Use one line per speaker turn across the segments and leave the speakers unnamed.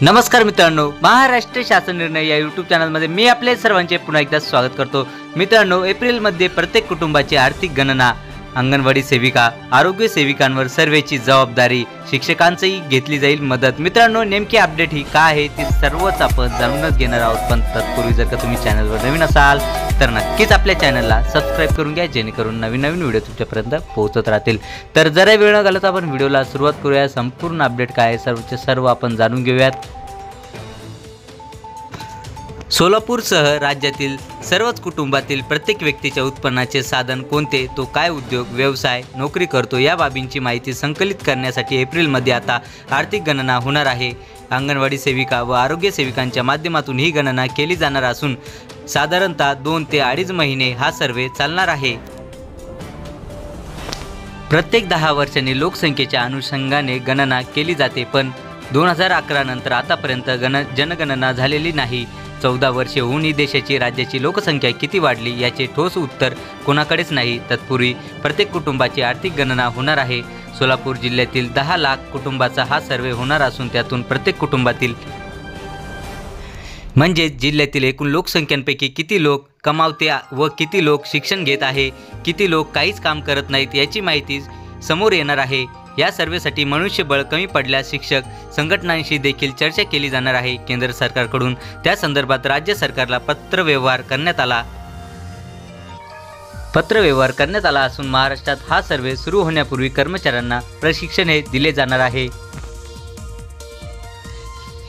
नमस्कार मित्रांनो, महाराष्ट्र शासन निर्णय या यूट्यूब चॅनलमध्ये मी आपले सर्वांचे पुन्हा एकदा स्वागत करतो। मित्रांनो, एप्रिलमध्ये प्रत्येक कुटुंबाची आर्थिक गणना, अंगणवाडी सेविका, आरोग्य सेविकांवर सर्वेची जबाबदारी, शिक्षकांचीही घेतली जाईल मदत। मित्रांनो, नेमकी अपडेट ही काय आहे ती सर्वच आपण जाणूनच घेणार आहोत। पण तत्पूर्वी जर का तुम्ही चॅनलवर नवीन असाल तर नक्कीच आपल्या चॅनलला सबस्क्राइब करून घ्या, जेणेकरून नवीन व्हिडिओ तुमच्यापर्यंत पोहोचत राहतील। तर जरा वेळ न घालवता आपण व्हिडिओला सुरुवात करूया। संपूर्ण अपडेट काय आहे सर्व आपण जाणून घेऊयात। सोलापूरसह राज्यातील सर्वच कुटुंबातील प्रत्येक व्यक्तीच्या उत्पन्नाचे साधन कोणते, तो काय उद्योग व्यवसाय नोकरी करतो या बाबींची माहिती संकलित करण्यासाठी एप्रिलमध्ये आता आर्थिक गणना होणार आहे। अंगणवाडी सेविका व आरोग्य सेविकांच्या माध्यमातून ही गणना केली जाणार असून साधारणतः 2 ते 2.5 महिने हा सर्वे चालणार आहे। प्रत्येक 10 वर्षांनी लोकसंख्येच्या अनुषंगाने गणना केली जाते, पण 2011 नंतर आतापर्यंत जनगणना झालेली नाही। 14 वर्षे होऊनही देशाची राज्याची लोकसंख्या किती वाढली याचे ठोस उत्तर कोणाकडेच नाही। तत्पूर्वी प्रत्येक कुटुंबाची आर्थिक गणना होणार आहे। सोलापूर जिल्ह्यातील 10 लाख कुटुंबाचा हा सर्वे होणार असून त्यातून प्रत्येक कुटुंबातील म्हणजे जिल्ह्यातील एकूण लोकसंख्येपैकी किती लोक कमावते व किती लोक शिक्षण घेत आहे, किती लोक काहीच काम करत नाहीत याची माहिती समोर येणार आहे। या सर्वेसाठी मनुष्यबळ कमी पडल्यास शिक्षक संघटनांशी देखील चर्चा केली जाणार आहे। केंद्र सरकारकडून त्या संदर्भात राज्य सरकारला पत्रव्यवहार करण्यात आला असून महाराष्ट्रात हा सर्वे सुरू होण्यापूर्वी कर्मचाऱ्यांना प्रशिक्षण हे दिले जाणार आहे।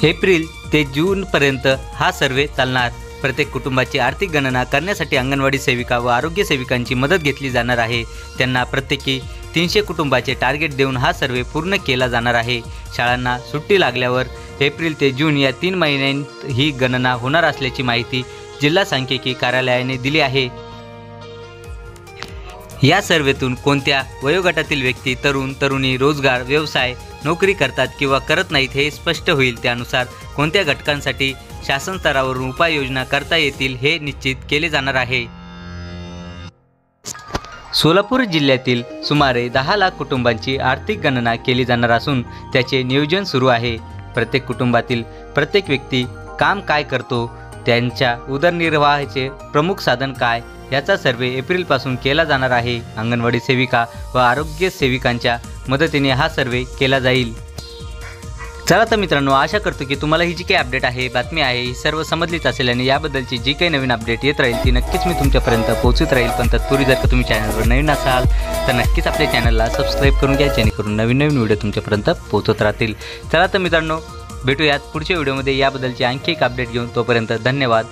एप्रिल ते जून पर्यंत हा सर्वे चालणार। प्रत्येक कुटुंबाची आर्थिक गणना करण्यासाठी अंगणवाडी सेविका व आरोग्य सेविकांची मदत घेतली जाणार आहे। त्यांना प्रत्येकी 300 कुटुंबाचे टार्गेट देऊन हा सर्वे पूर्ण केला जाणार आहे। शाळांना सुट्टी लागल्यावर एप्रिल ते जून या 3 महिन्यांत ही गणना होणार असल्याची माहिती जिल्हा सांख्यिकी कार्यालयाने दिली आहे। या सर्वेतून कोणत्या वयोगटातील व्यक्ती, तरुण तरुणी रोजगार व्यवसाय नोकरी करतात किंवा करत नाहीत हे स्पष्ट होईल। त्यानुसार कोणत्या घटकांसाठी शासन स्तरावरून उपाययोजना करता येतील हे निश्चित केले जाणार आहे। सोलापूर जिल्ह्यातील सुमारे 10 लाख कुटुंबांची आर्थिक गणना केली जाणार असून त्याचे नियोजन सुरू आहे। प्रत्येक कुटुंबातील प्रत्येक व्यक्ती काम काय करतो, त्यांच्या उदरनिर्वाहाचे प्रमुख साधन काय याचा सर्वे एप्रिलपासून केला जाणार आहे। अंगणवाडी सेविका व आरोग्य सेविकांच्या मदतीने हा सर्वे केला जाईल। चला तर मित्रांनो, आशा करतो की तुम्हाला ही जी काही अपडेट आहे, बातमी आहे, ही सर्व समजलीच असेल आणि याबद्दलची जी काही नवीन अपडेट येत राहील ती नक्कीच मी तुमच्यापर्यंत पोहोचत राहील। पण तत्पूर्वी जर का तुम्ही चॅनलवर नवीन असाल तर नक्कीच आपल्या चॅनलला सबस्क्राईब करून घ्या, जेणेकरून नवीन व्हिडिओ तुमच्यापर्यंत पोहोचत राहतील। चला तर मित्रांनो, भेटूयात पुढच्या व्हिडिओमध्ये याबद्दलची आणखी एक अपडेट घेऊन। तोपर्यंत धन्यवाद।